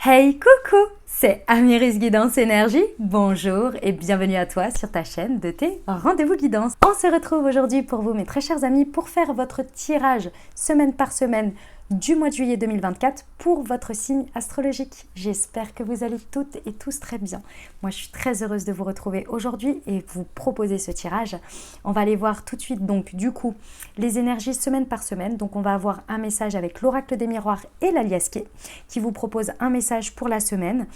Hey coucou, c'est Amiris Guidance Énergie. Bonjour et bienvenue à toi sur ta chaîne de tes rendez-vous guidance. On se retrouve aujourd'hui pour vous mes très chers amis pour faire votre tirage semaine par semaine du mois de juillet 2024 pour votre signe astrologique. J'espère que vous allez toutes et tous très bien. Moi je suis très heureuse de vous retrouver aujourd'hui et vous proposer ce tirage. On va aller voir tout de suite donc du coup les énergies semaine par semaine. Donc on va avoir un message avec l'oracle des miroirs et l'aliasqué qui vous propose un message pour la semaine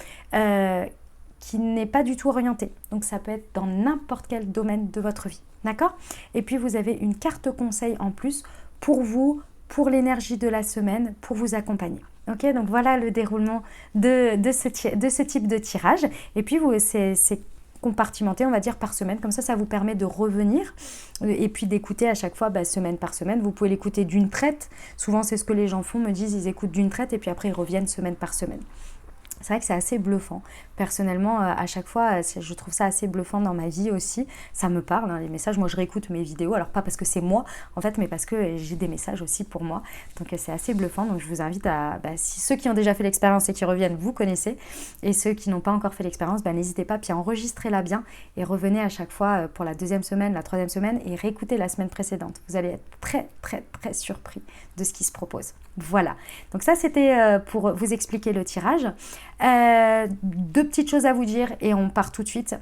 qui n'est pas du tout orienté. Donc ça peut être dans n'importe quel domaine de votre vie. D'accord ? Et puis vous avez une carte conseil en plus pour vous, pour l'énergie de la semaine, pour vous accompagner. Ok, donc voilà le déroulement de ce type de tirage. Et puis c'est compartimenté, on va dire, par semaine. Comme ça vous permet de revenir et puis d'écouter à chaque fois, semaine par semaine. Vous pouvez l'écouter d'une traite. Souvent, c'est ce que les gens font, me disent, ils écoutent d'une traite et puis après, ils reviennent semaine par semaine. C'est vrai que c'est assez bluffant. Personnellement, à chaque fois, je trouve ça assez bluffant dans ma vie aussi. Ça me parle, hein, les messages. Moi, je réécoute mes vidéos. Alors, pas parce que c'est moi, en fait, mais parce que j'ai des messages aussi pour moi. Donc, c'est assez bluffant. Donc, je vous invite à... si ceux qui ont déjà fait l'expérience et qui reviennent, vous connaissez. Et ceux qui n'ont pas encore fait l'expérience, n'hésitez pas. Puis enregistrez-la bien et revenez à chaque fois pour la deuxième semaine, la troisième semaine et réécoutez la semaine précédente. Vous allez être très, très, très surpris de ce qui se propose. Voilà. Donc ça, c'était pour vous expliquer le tirage. Deux petites choses à vous dire et on part tout de suite.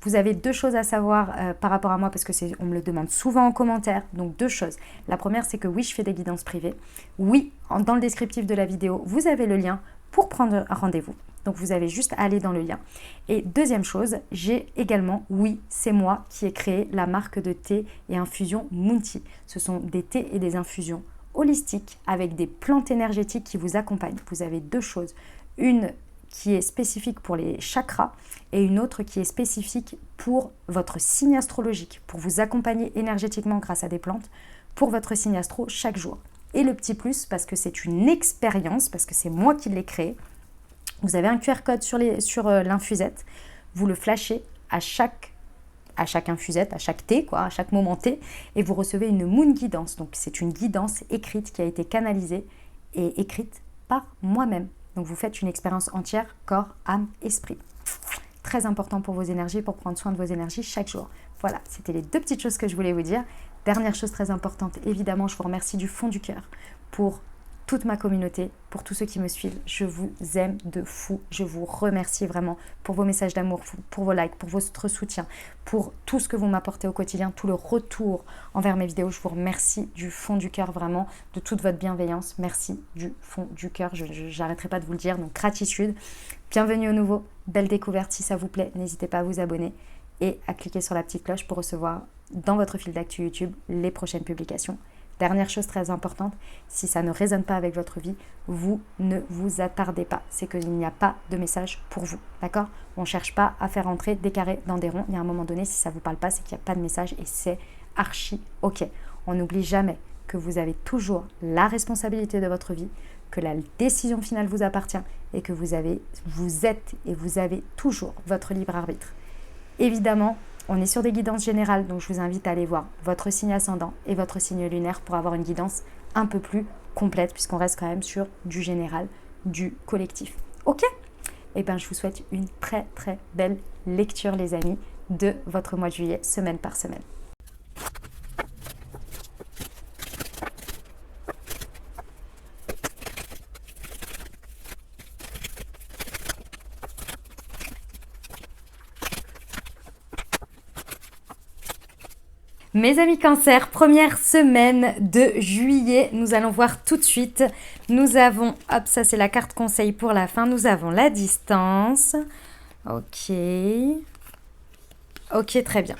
Vous avez deux choses à savoir par rapport à moi parce que on me le demande souvent en commentaire. Donc deux choses. La première, c'est que oui, je fais des guidances privées. Oui, dans le descriptif de la vidéo, vous avez le lien pour prendre un rendez-vous. Donc vous avez juste à aller dans le lien. Et deuxième chose, j'ai également, oui, c'est moi qui ai créé la marque de thé et infusion Mounty. Ce sont des thés et des infusions holistiques avec des plantes énergétiques qui vous accompagnent. Vous avez deux choses. Une qui est spécifique pour les chakras et une autre qui est spécifique pour votre signe astrologique, pour vous accompagner énergétiquement grâce à des plantes pour votre signe astro chaque jour. Et le petit plus, parce que c'est une expérience, parce que c'est moi qui l'ai créé, vous avez un QR code sur l'infusette, vous le flashez à chaque infusette, à chaque thé, à chaque moment thé, et vous recevez une moon guidance. Donc c'est une guidance écrite qui a été canalisée et écrite par moi-même. Donc vous faites une expérience entière, corps, âme, esprit. Très important pour vos énergies, pour prendre soin de vos énergies chaque jour. Voilà, c'était les deux petites choses que je voulais vous dire. Dernière chose très importante, évidemment, je vous remercie du fond du cœur pour toute ma communauté, pour tous ceux qui me suivent. Je vous aime de fou. Je vous remercie vraiment pour vos messages d'amour, pour vos likes, pour votre soutien, pour tout ce que vous m'apportez au quotidien, tout le retour envers mes vidéos. Je vous remercie du fond du cœur, vraiment, de toute votre bienveillance. Merci du fond du cœur. Je n'arrêterai pas de vous le dire. Donc, gratitude. Bienvenue au nouveau. Belle découverte. Si ça vous plaît, n'hésitez pas à vous abonner et à cliquer sur la petite cloche pour recevoir dans votre fil d'actu YouTube les prochaines publications. Dernière chose très importante, si ça ne résonne pas avec votre vie, vous ne vous attardez pas. C'est qu'il n'y a pas de message pour vous, d'accord ? On ne cherche pas à faire entrer des carrés dans des ronds. Il y a un moment donné, si ça ne vous parle pas, c'est qu'il n'y a pas de message et c'est archi ok. On n'oublie jamais que vous avez toujours la responsabilité de votre vie, que la décision finale vous appartient et que vous êtes et vous avez toujours votre libre arbitre. Évidemment, on est sur des guidances générales, donc je vous invite à aller voir votre signe ascendant et votre signe lunaire pour avoir une guidance un peu plus complète, puisqu'on reste quand même sur du général, du collectif. Ok ? Eh bien, je vous souhaite une très très belle lecture, les amis, de votre mois de juillet, semaine par semaine. Mes amis Cancer, première semaine de juillet, nous allons voir tout de suite. Nous avons, hop, ça c'est la carte conseil pour la fin, nous avons la distance. Ok, très bien.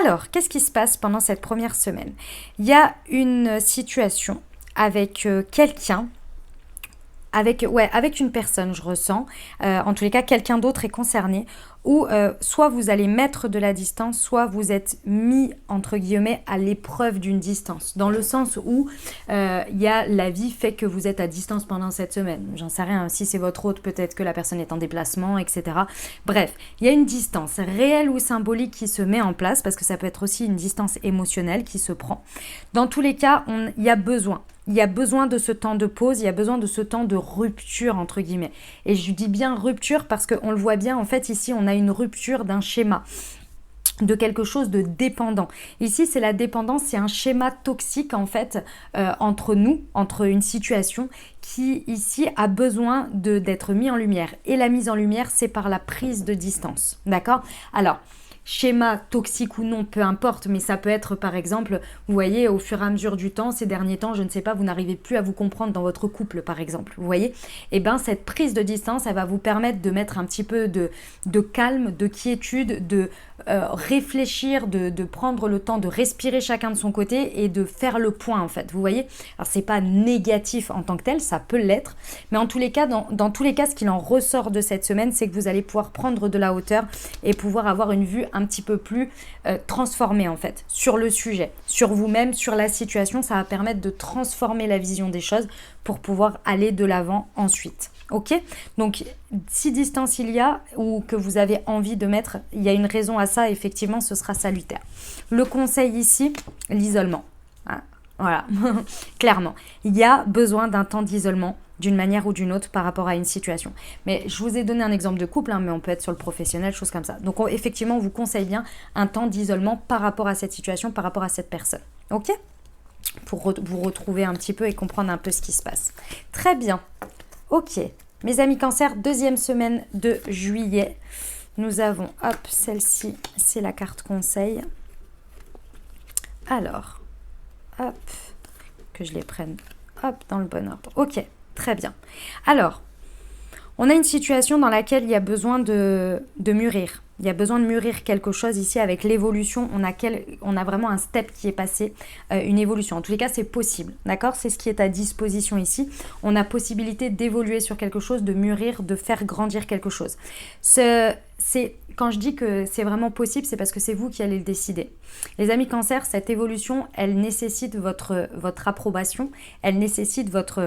Alors, qu'est-ce qui se passe pendant cette première semaine ? Il y a une situation avec quelqu'un, avec une personne, je ressens. En tous les cas, quelqu'un d'autre est concerné. Ou soit vous allez mettre de la distance, soit vous êtes mis, entre guillemets, à l'épreuve d'une distance. Dans le sens où la vie fait que vous êtes à distance pendant cette semaine. J'en sais rien, si c'est votre hôte, peut-être que la personne est en déplacement, etc. Bref, il y a une distance réelle ou symbolique qui se met en place, parce que ça peut être aussi une distance émotionnelle qui se prend. Dans tous les cas, il y a besoin il y a besoin de ce temps de pause, il y a besoin de ce temps de rupture, entre guillemets. Et je dis bien rupture parce qu'on le voit bien, en fait, ici, on a une rupture d'un schéma, de quelque chose de dépendant. Ici, c'est la dépendance, c'est un schéma toxique, en fait, entre nous, entre une situation qui, ici, a besoin d'être mis en lumière. Et la mise en lumière, c'est par la prise de distance. D'accord? Alors, schéma toxique ou non, peu importe, mais ça peut être par exemple, vous voyez, au fur et à mesure du temps, ces derniers temps, je ne sais pas, vous n'arrivez plus à vous comprendre dans votre couple par exemple, vous voyez, et bien cette prise de distance, elle va vous permettre de mettre un petit peu de calme, de quiétude, de réfléchir, de prendre le temps de respirer chacun de son côté et de faire le point en fait, vous voyez. Alors c'est pas négatif en tant que tel, ça peut l'être, mais en tous les cas, dans tous les cas, ce qu'il en ressort de cette semaine, c'est que vous allez pouvoir prendre de la hauteur et pouvoir avoir une vue un petit peu plus transformée en fait, sur le sujet, sur vous-même, sur la situation. Ça va permettre de transformer la vision des choses pour pouvoir aller de l'avant ensuite. Ok? Donc, si distance il y a ou que vous avez envie de mettre, il y a une raison à ça, effectivement, ce sera salutaire. Le conseil ici, l'isolement. Hein, voilà, clairement. Il y a besoin d'un temps d'isolement d'une manière ou d'une autre par rapport à une situation. Mais je vous ai donné un exemple de couple, hein, mais on peut être sur le professionnel, choses comme ça. Donc, effectivement, on vous conseille bien un temps d'isolement par rapport à cette situation, par rapport à cette personne. Ok? Pour vous retrouver un petit peu et comprendre un peu ce qui se passe. Très bien. Ok, mes amis cancer, deuxième semaine de juillet. Nous avons, hop, celle-ci, c'est la carte conseil. Alors, hop, que je les prenne, hop, dans le bon ordre. Ok, très bien. Alors, on a une situation dans laquelle il y a besoin de mûrir. Il y a besoin de mûrir quelque chose ici avec l'évolution. On a vraiment un step qui est passé, une évolution. En tous les cas, c'est possible. D'accord? C'est ce qui est à disposition ici. On a possibilité d'évoluer sur quelque chose, de mûrir, de faire grandir quelque chose. Quand je dis que c'est vraiment possible, c'est parce que c'est vous qui allez le décider. Les amis cancer, cette évolution, elle nécessite votre approbation. Elle nécessite votre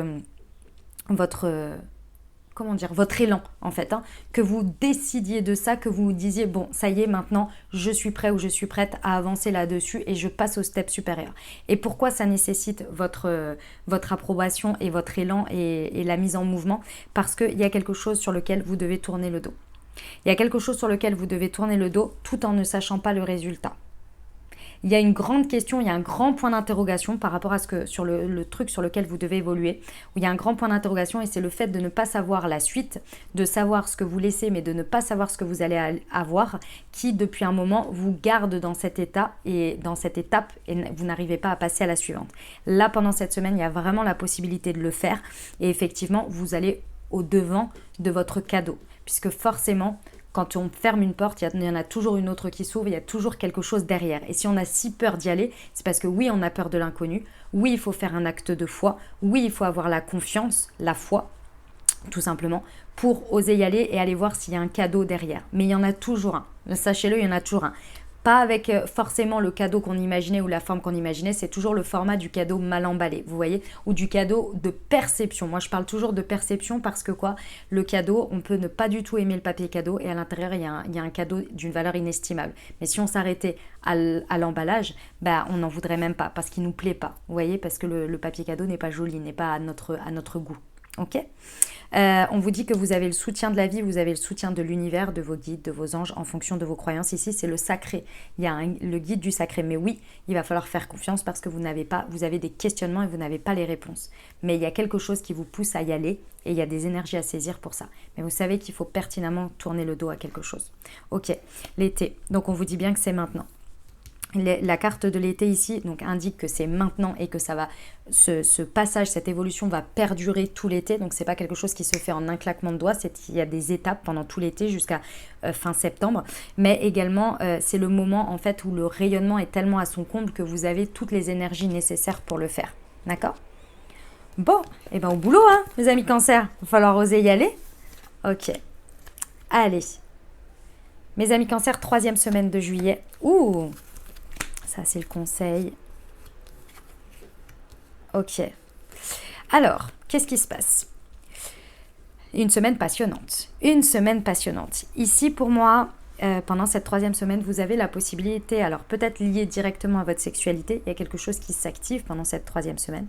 élan en fait, hein, que vous décidiez de ça, que vous vous disiez bon ça y est maintenant je suis prêt ou je suis prête à avancer là-dessus et je passe au step supérieur. Et pourquoi ça nécessite votre approbation et votre élan et la mise en mouvement? Parce qu'il y a quelque chose sur lequel vous devez tourner le dos. Il y a quelque chose sur lequel vous devez tourner le dos tout en ne sachant pas le résultat. Il y a une grande question, il y a un grand point d'interrogation par rapport à sur le truc sur lequel vous devez évoluer, où il y a un grand point d'interrogation et c'est le fait de ne pas savoir la suite, de savoir ce que vous laissez mais de ne pas savoir ce que vous allez avoir, qui depuis un moment vous garde dans cet état et dans cette étape et vous n'arrivez pas à passer à la suivante. Là pendant cette semaine, il y a vraiment la possibilité de le faire et effectivement vous allez au devant de votre cadeau, puisque forcément quand on ferme une porte, il y en a toujours une autre qui s'ouvre, il y a toujours quelque chose derrière. Et si on a si peur d'y aller, c'est parce que oui, on a peur de l'inconnu, oui, il faut faire un acte de foi, oui, il faut avoir la confiance, la foi, tout simplement, pour oser y aller et aller voir s'il y a un cadeau derrière. Mais il y en a toujours un, sachez-le, il y en a toujours un. Pas avec forcément le cadeau qu'on imaginait ou la forme qu'on imaginait, c'est toujours le format du cadeau mal emballé, vous voyez, ou du cadeau de perception. Moi, je parle toujours de perception parce que quoi, le cadeau, on peut ne pas du tout aimer le papier cadeau et à l'intérieur, il y a un cadeau d'une valeur inestimable. Mais si on s'arrêtait à l'emballage, bah, on n'en voudrait même pas parce qu'il ne nous plaît pas, vous voyez, parce que le papier cadeau n'est pas joli, n'est pas à notre goût. Ok, on vous dit que vous avez le soutien de la vie, vous avez le soutien de l'univers, de vos guides, de vos anges en fonction de vos croyances. Ici, c'est le sacré. Il y a le guide du sacré. Mais oui, il va falloir faire confiance parce que vous avez des questionnements et vous n'avez pas les réponses. Mais il y a quelque chose qui vous pousse à y aller et il y a des énergies à saisir pour ça. Mais vous savez qu'il faut pertinemment tourner le dos à quelque chose. Ok, l'été. Donc, on vous dit bien que c'est maintenant. La carte de l'été ici donc indique que c'est maintenant et que ça va ce passage, cette évolution va perdurer tout l'été. Donc c'est pas quelque chose qui se fait en un claquement de doigts, il y a des étapes pendant tout l'été jusqu'à fin septembre. Mais également c'est le moment en fait où le rayonnement est tellement à son comble que vous avez toutes les énergies nécessaires pour le faire. D'accord? Bon, et ben au boulot hein, mes amis cancer, il va falloir oser y aller. Ok, allez. Mes amis cancer, 3e semaine de juillet. Ouh, ça, c'est le conseil. Ok. Alors, qu'est-ce qui se passe? Une semaine passionnante. Une semaine passionnante. Ici, pour moi, pendant cette troisième semaine, vous avez la possibilité, alors peut-être lié directement à votre sexualité, il y a quelque chose qui s'active pendant cette troisième semaine,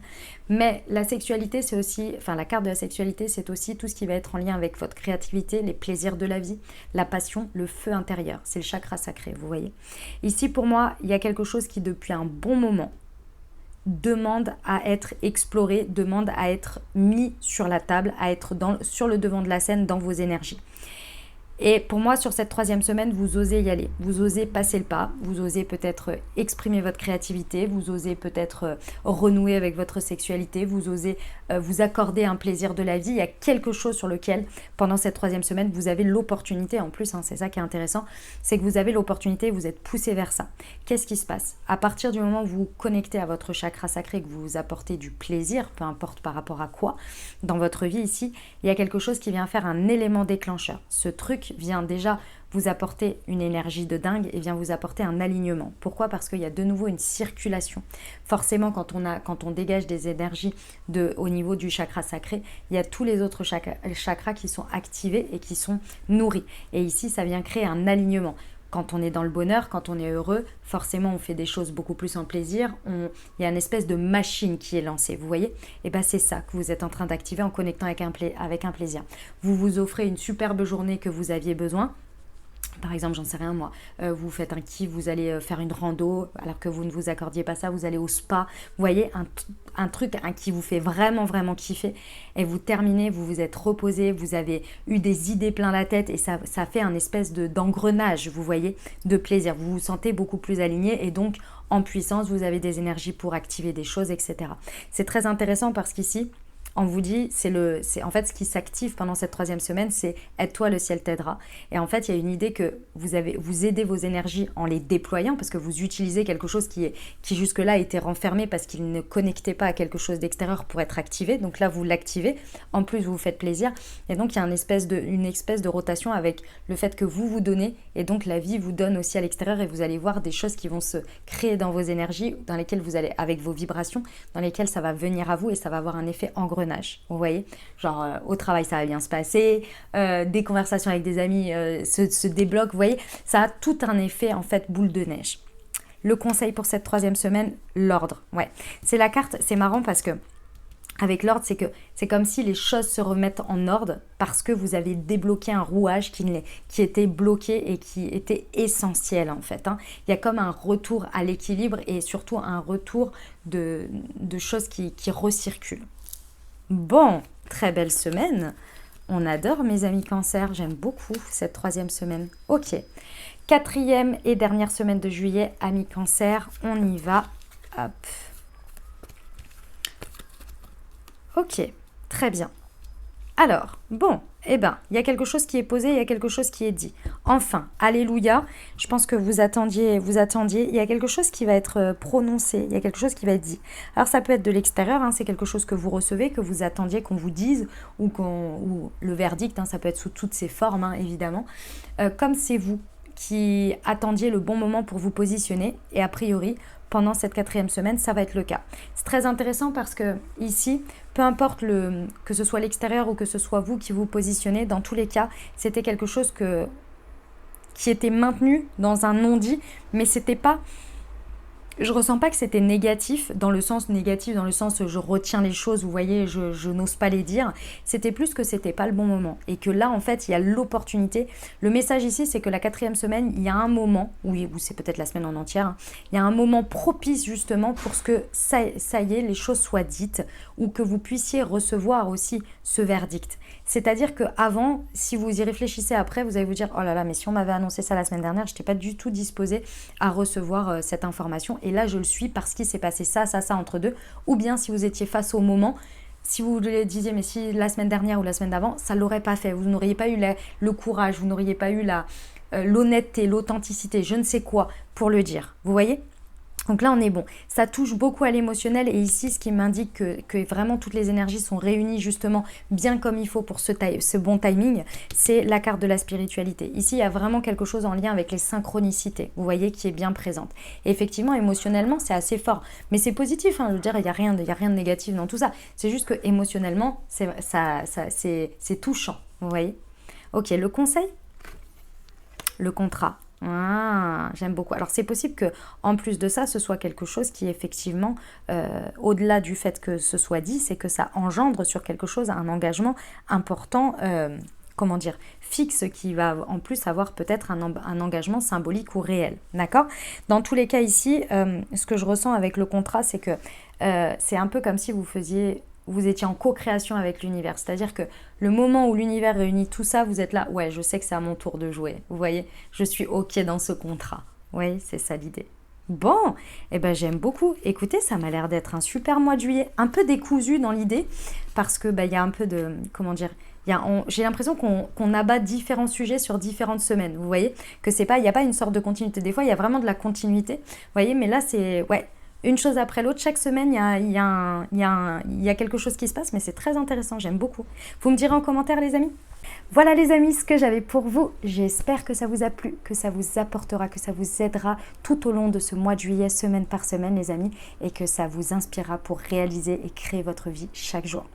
mais la sexualité, c'est aussi, enfin la carte de la sexualité, c'est aussi tout ce qui va être en lien avec votre créativité, les plaisirs de la vie, la passion, le feu intérieur, c'est le chakra sacré, vous voyez. Ici, pour moi, il y a quelque chose qui, depuis un bon moment, demande à être exploré, demande à être mis sur la table, à être sur le devant de la scène dans vos énergies. Et pour moi, sur cette troisième semaine, vous osez y aller. Vous osez passer le pas. Vous osez peut-être exprimer votre créativité. Vous osez peut-être renouer avec votre sexualité. Vous osez vous accorder un plaisir de la vie. Il y a quelque chose sur lequel, pendant cette troisième semaine, vous avez l'opportunité. En plus, c'est ça qui est intéressant, c'est que vous avez l'opportunité, vous êtes poussé vers ça. Qu'est-ce qui se passe? À partir du moment où vous vous connectez à votre chakra sacré, que vous vous apportez du plaisir, peu importe par rapport à quoi, dans votre vie ici, il y a quelque chose qui vient faire un élément déclencheur. Ce truc vient déjà vous apporter une énergie de dingue et vient vous apporter un alignement. Pourquoi? Parce qu'il y a de nouveau une circulation. Forcément, quand on dégage des énergies au niveau du chakra sacré, il y a tous les autres chakras qui sont activés et qui sont nourris. Et ici, ça vient créer un alignement. Quand on est dans le bonheur, quand on est heureux, forcément on fait des choses beaucoup plus en plaisir. Il y a une espèce de machine qui est lancée, vous voyez? Et bien c'est ça que vous êtes en train d'activer en connectant avec un plaisir. Vous vous offrez une superbe journée que vous aviez besoin. Par exemple, j'en sais rien moi, vous faites un kiff, vous allez faire une rando alors que vous ne vous accordiez pas ça, vous allez au spa, vous voyez, un truc qui vous fait vraiment vraiment kiffer et vous terminez, vous vous êtes reposé, vous avez eu des idées plein la tête et ça fait un espèce d'engrenage, vous voyez, de plaisir, vous vous sentez beaucoup plus aligné et donc en puissance, vous avez des énergies pour activer des choses, etc. C'est très intéressant parce qu'ici, on vous dit, c'est en fait ce qui s'active pendant cette troisième semaine, c'est aide-toi, le ciel t'aidera. Et en fait, il y a une idée que vous aidez vos énergies en les déployant parce que vous utilisez quelque chose qui jusque-là était renfermé parce qu'il ne connectait pas à quelque chose d'extérieur pour être activé. Donc là, vous l'activez. En plus, vous vous faites plaisir. Et donc, il y a une espèce de rotation avec le fait que vous vous donnez et donc la vie vous donne aussi à l'extérieur et vous allez voir des choses qui vont se créer dans vos énergies, dans lesquelles vous allez, avec vos vibrations, dans lesquelles ça va venir à vous et ça va avoir un effet engrenage. Vous voyez, genre au travail ça va bien se passer, des conversations avec des amis se débloquent, vous voyez, ça a tout un effet en fait boule de neige. Le conseil pour cette troisième semaine, l'ordre. Ouais, c'est la carte, c'est marrant parce que avec l'ordre, c'est comme si les choses se remettent en ordre parce que vous avez débloqué un rouage qui était bloqué et qui était essentiel en fait. Il y a comme un retour à l'équilibre et surtout un retour de choses qui recirculent. Bon, très belle semaine. On adore mes amis cancer, j'aime beaucoup cette troisième semaine. Ok, quatrième et dernière semaine de juillet, amis cancer, on y va. Hop. Ok, très bien. Alors, bon, eh ben, il y a quelque chose qui est posé, il y a quelque chose qui est dit. Enfin, alléluia, je pense que vous attendiez, il y a quelque chose qui va être prononcé, il y a quelque chose qui va être dit. Alors ça peut être de l'extérieur, c'est quelque chose que vous recevez, que vous attendiez qu'on vous dise, ou le verdict, ça peut être sous toutes ses formes, évidemment. Comme c'est vous qui attendiez le bon moment pour vous positionner, et a priori, pendant cette quatrième semaine, ça va être le cas. C'est très intéressant parce que ici, peu importe que ce soit l'extérieur ou que ce soit vous qui vous positionnez, dans tous les cas, c'était quelque chose qui était maintenu dans un non-dit, mais c'était pas... Je ressens pas que c'était négatif dans le sens je retiens les choses, vous voyez, je n'ose pas les dire. C'était plus que c'était pas le bon moment. Et que là, en fait, il y a l'opportunité. Le message ici, c'est que la quatrième semaine, il y a un moment, ou c'est peut-être la semaine en entière, il y a un moment propice justement pour que ça y est, les choses soient dites ou que vous puissiez recevoir aussi ce verdict. C'est-à-dire qu'avant, si vous y réfléchissez après, vous allez vous dire « Oh là là, mais si on m'avait annoncé ça la semaine dernière, je n'étais pas du tout disposée à recevoir cette information. Et là, je le suis parce qu'il s'est passé ça entre deux. » Ou bien si vous étiez face au moment, si vous le disiez « Mais si la semaine dernière ou la semaine d'avant, ça ne l'aurait pas fait. Vous n'auriez pas eu le courage, vous n'auriez pas eu l'honnêteté, l'authenticité, je ne sais quoi pour le dire. » Vous voyez ? Donc là, on est bon. Ça touche beaucoup à l'émotionnel et ici, ce qui m'indique que vraiment toutes les énergies sont réunies justement bien comme il faut pour ce bon timing, c'est la carte de la spiritualité. Ici, il y a vraiment quelque chose en lien avec les synchronicités, vous voyez, qui est bien présente. Et effectivement, émotionnellement, c'est assez fort. Mais c'est positif, je veux dire, il n'y a rien de négatif dans tout ça. C'est juste que émotionnellement, c'est touchant, vous voyez. Ok, le conseil ? le contrat. Ah, j'aime beaucoup. Alors c'est possible que en plus de ça, ce soit quelque chose qui effectivement, au-delà du fait que ce soit dit, c'est que ça engendre sur quelque chose, un engagement important, comment dire, fixe, qui va en plus avoir peut-être un engagement symbolique ou réel. D'accord? Dans tous les cas ici, ce que je ressens avec le contrat, c'est que c'est un peu comme si vous étiez en co-création avec l'univers. C'est-à-dire que le moment où l'univers réunit tout ça, vous êtes là, ouais, je sais que c'est à mon tour de jouer. Vous voyez, je suis OK dans ce contrat. Oui, c'est ça l'idée. Bon, eh ben j'aime beaucoup. Écoutez, ça m'a l'air d'être un super mois de juillet, un peu décousu dans l'idée, parce que y a un peu de, comment dire, j'ai l'impression qu'on abat différents sujets sur différentes semaines. Vous voyez, que c'est pas, il n'y a pas une sorte de continuité. Des fois, il y a vraiment de la continuité. Vous voyez, mais là, c'est, ouais, une chose après l'autre. Chaque semaine, il y a quelque chose qui se passe, mais c'est très intéressant. J'aime beaucoup. Vous me direz en commentaire, les amis. Voilà les amis, ce que j'avais pour vous. J'espère que ça vous a plu, que ça vous apportera, que ça vous aidera tout au long de ce mois de juillet, semaine par semaine les amis, et que ça vous inspirera pour réaliser et créer votre vie chaque jour.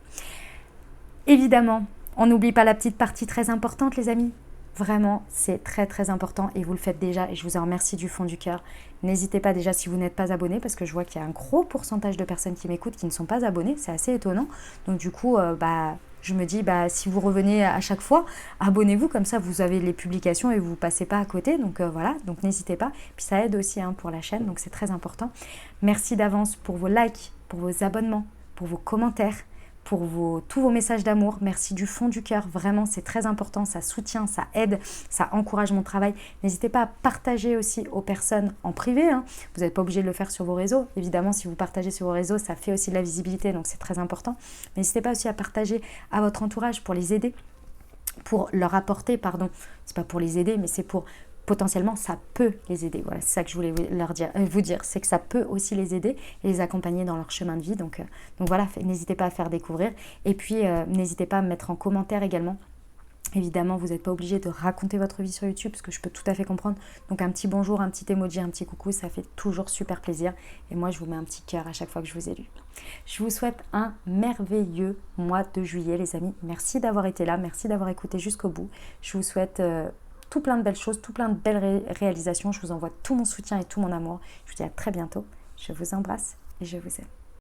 Évidemment, on n'oublie pas la petite partie très importante les amis. Vraiment, c'est très très important et vous le faites déjà et je vous en remercie du fond du cœur. N'hésitez pas déjà si vous n'êtes pas abonné parce que je vois qu'il y a un gros pourcentage de personnes qui m'écoutent qui ne sont pas abonnées, c'est assez étonnant. Donc du coup, je me dis, si vous revenez à chaque fois, abonnez-vous, comme ça vous avez les publications et vous ne passez pas à côté. Donc voilà, donc n'hésitez pas. Puis ça aide aussi pour la chaîne, donc c'est très important. Merci d'avance pour vos likes, pour vos abonnements, pour vos commentaires, pour tous vos messages d'amour. Merci du fond du cœur, vraiment c'est très important, ça soutient, ça aide, ça encourage mon travail. N'hésitez pas à partager aussi aux personnes en privé, hein. Vous n'êtes pas obligé de le faire sur vos réseaux. Évidemment, si vous partagez sur vos réseaux, ça fait aussi de la visibilité, donc c'est très important. N'hésitez pas aussi à partager à votre entourage pour les aider, pour leur apporter, c'est pas pour les aider, mais c'est pour potentiellement ça peut les aider. Voilà, c'est ça que je voulais vous dire, c'est que ça peut aussi les aider et les accompagner dans leur chemin de vie. Donc voilà, n'hésitez pas à faire découvrir. Et puis n'hésitez pas à me mettre en commentaire également. Évidemment, vous n'êtes pas obligé de raconter votre vie sur YouTube, parce que je peux tout à fait comprendre. Donc un petit bonjour, un petit emoji, un petit coucou, ça fait toujours super plaisir. Et moi, je vous mets un petit cœur à chaque fois que je vous ai lu. Je vous souhaite un merveilleux mois de juillet, les amis. Merci d'avoir été là, merci d'avoir écouté jusqu'au bout. Je vous souhaite tout plein de belles choses, tout plein de belles réalisations. Je vous envoie tout mon soutien et tout mon amour. Je vous dis à très bientôt. Je vous embrasse et je vous aime.